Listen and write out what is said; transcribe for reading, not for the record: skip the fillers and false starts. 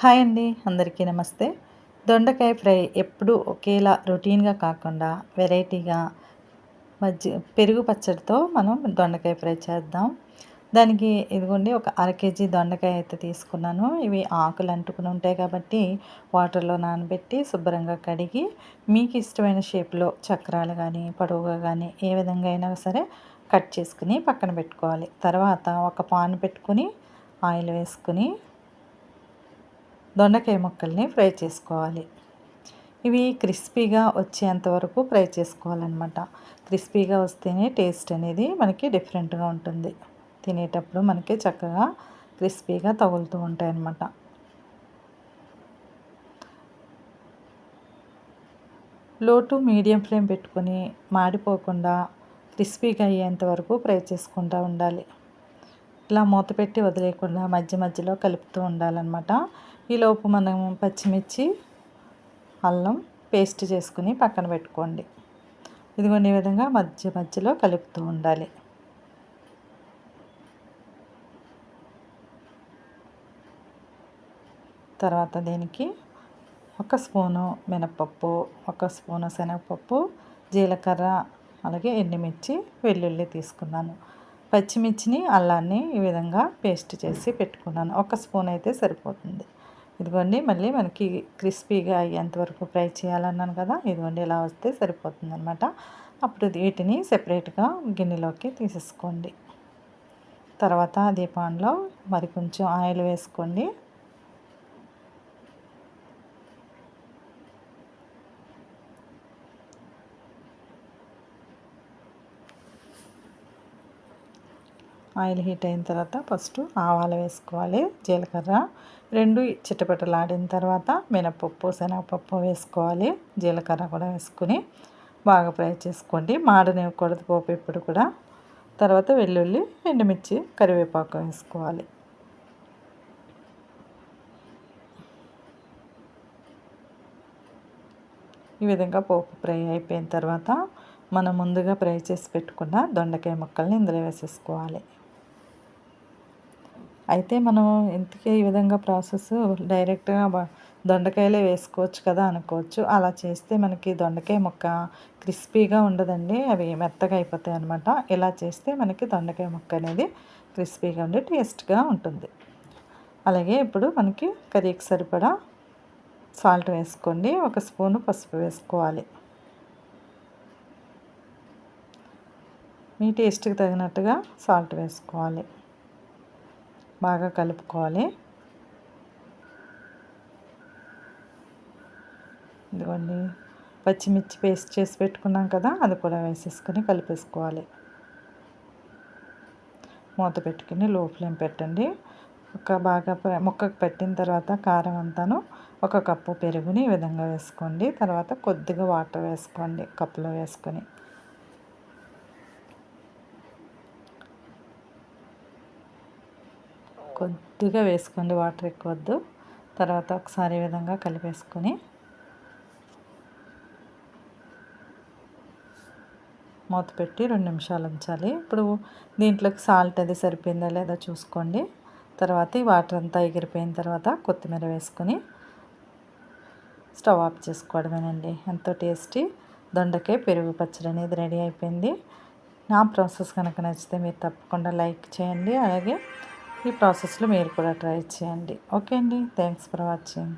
Hi అండి. అందరికీ నమస్తే. దొండకాయ ఫ్రై ఎప్పుడూ ఒకేలా రొటీన్‌గా కాకుండా వెరైటీగా పెరుగు పచ్చడితో మనం దొండకాయ ఫ్రై చేద్దాం. దానికి ఇదిగోండి ఒక అర కేజీ దొండకాయ అయితే తీసుకున్నాను. ఇవి ఆకులు అంటుకుని ఉంటాయి కాబట్టి వాటర్‌లో నానబెట్టి శుభ్రంగా కడిగి మీకు ఇష్టమైన షేప్‌లో చక్రాలు గానీ, పొడవుగా గానీ ఏ విధంగా అయినా సరే కట్ చేసుకొని పక్కన పెట్టుకోవాలి. తర్వాత ఒక పాన్ పెట్టుకొని ఆయిల్ వేసుకొని దొండకాయ ముక్కల్ని ఫ్రై చేసుకోవాలి. ఇవి క్రిస్పీగా వచ్చేంత వరకు ఫ్రై చేసుకోవాలన్నమాట. క్రిస్పీగా వస్తేనే టేస్ట్ అనేది మనకి డిఫరెంట్‌గా ఉంటుంది. తినేటప్పుడు మనకి చక్కగా క్రిస్పీగా తగులుతూ ఉంటాయన్నమాట. లో టు మీడియం ఫ్లేమ్ పెట్టుకొని మాడిపోకుండా క్రిస్పీగా అయ్యేంత వరకు ఫ్రై చేసుకుంటూ ఉండాలి. ఇలా మూత పెట్టి వదిలేయకుండా మధ్య మధ్యలో కలుపుతూ ఉండాలన్నమాట. ఈలోపు మనం పచ్చిమిర్చి, అల్లం పేస్ట్ చేసుకుని పక్కన పెట్టుకోండి. ఇదిగోండి ఈ విధంగా మధ్య మధ్యలో కలుపుతూ ఉండాలి. తర్వాత దీనికి ఒక స్పూను మినపప్పు, ఒక స్పూను శనగపప్పు, జీలకర్ర, అలాగే ఎండుమిర్చి, వెల్లుల్లి తీసుకున్నాను. పచ్చిమిర్చిని, అల్లాన్ని ఈ విధంగా పేస్ట్ చేసి పెట్టుకున్నాను. ఒక స్పూన్ అయితే సరిపోతుంది. ఇదిగోండి మళ్ళీ మనకి క్రిస్పీగా అయ్యేంత వరకు ఫ్రై చేయాలన్నాను కదా, ఇదిగోండి ఇలా వస్తే సరిపోతుందనమాట. అప్పుడు వీటిని సెపరేట్గా గిన్నెలోకి తీసేసుకోండి. తర్వాత అదే పాన్లో మరి కొంచెం ఆయిల్ వేసుకోండి. ఆయిల్ హీట్ అయిన తర్వాత ఫస్ట్ ఆవాలు వేసుకోవాలి, జీలకర్ర రెండు చిటపటలాడిన తర్వాత మినపప్పు, శనగపప్పు వేసుకోవాలి. జీలకర్ర కూడా వేసుకుని బాగా ఫ్రై చేసుకోండి. మాడనివ్వకూడదు పోపు ఎప్పుడు కూడా. తర్వాత వెల్లుల్లి, ఎండుమిర్చి, కరివేపాకు వేసుకోవాలి. ఈ విధంగా పోపు ఫ్రై అయిపోయిన తర్వాత మనం ముందుగా ఫ్రై చేసి పెట్టుకున్న దొండకాయ ముక్కల్ని ఇందులో వేసేసుకోవాలి. అయితే మనం ఇంతకీ ఈ విధంగా ప్రాసెస్ డైరెక్ట్‌గా దొండకాయలే వేసుకోవచ్చు కదా అనుకోవచ్చు. అలా చేస్తే మనకి దొండకాయ ముక్క క్రిస్పీగా ఉండదండి. అవి మెత్తగా అయిపోతాయి అన్నమాట. ఇలా చేస్తే మనకి దొండకాయ ముక్క అనేది క్రిస్పీగా ఉండి టేస్ట్‌గా ఉంటుంది. అలాగే ఇప్పుడు మనకి కర్రీకి సరిపడా సాల్ట్ వేసుకోండి. ఒక స్పూను పసుపు వేసుకోవాలి. మీ టేస్ట్‌కి తగినట్టుగా సాల్ట్ వేసుకోవాలి. బాగా కలుపుకోవాలి. ఇదిగోండి పచ్చిమిర్చి పేస్ట్ చేసి పెట్టుకున్నాం కదా, అది కూడా వేసేసుకొని కలిపేసుకోవాలి. మూత పెట్టుకుని లో ఫ్లేమ్ పెట్టండి. బాగా ముక్కకు పెట్టిన తర్వాత కారం అంతాను ఒక కప్పు పెరుగుని ఈ విధంగా వేసుకోండి. తర్వాత కొద్దిగా వాటర్ వేసుకోండి కప్పులో వేసుకొని. కొద్దిగా వేసుకోండి, వాటర్ ఎక్కువ వద్దు. తర్వాత ఒకసారి ఈ విధంగా కలిపేసుకొని మూత పెట్టి 2 నిమిషాలు ఉంచాలి. ఇప్పుడు దీంట్లోకి సాల్ట్ అది సరిపోయిందా లేదా చూసుకోండి. తర్వాత ఈ వాటర్ అంతా ఎగిరిపోయిన తర్వాత కొత్తిమీర వేసుకొని స్టవ్ ఆఫ్ చేసుకోవడమేనండి. ఎంతో టేస్టీ దొండకాయ పెరుగు పచ్చడి అనేది రెడీ అయిపోయింది. నా ప్రాసెస్ కనుక నచ్చితే మీరు తప్పకుండా లైక్ చేయండి. అలాగే ఈ ప్రాసెస్లో మీరు కూడా ట్రై చేయండి. ఓకే అండి, థ్యాంక్స్ ఫర్ వాచింగ్.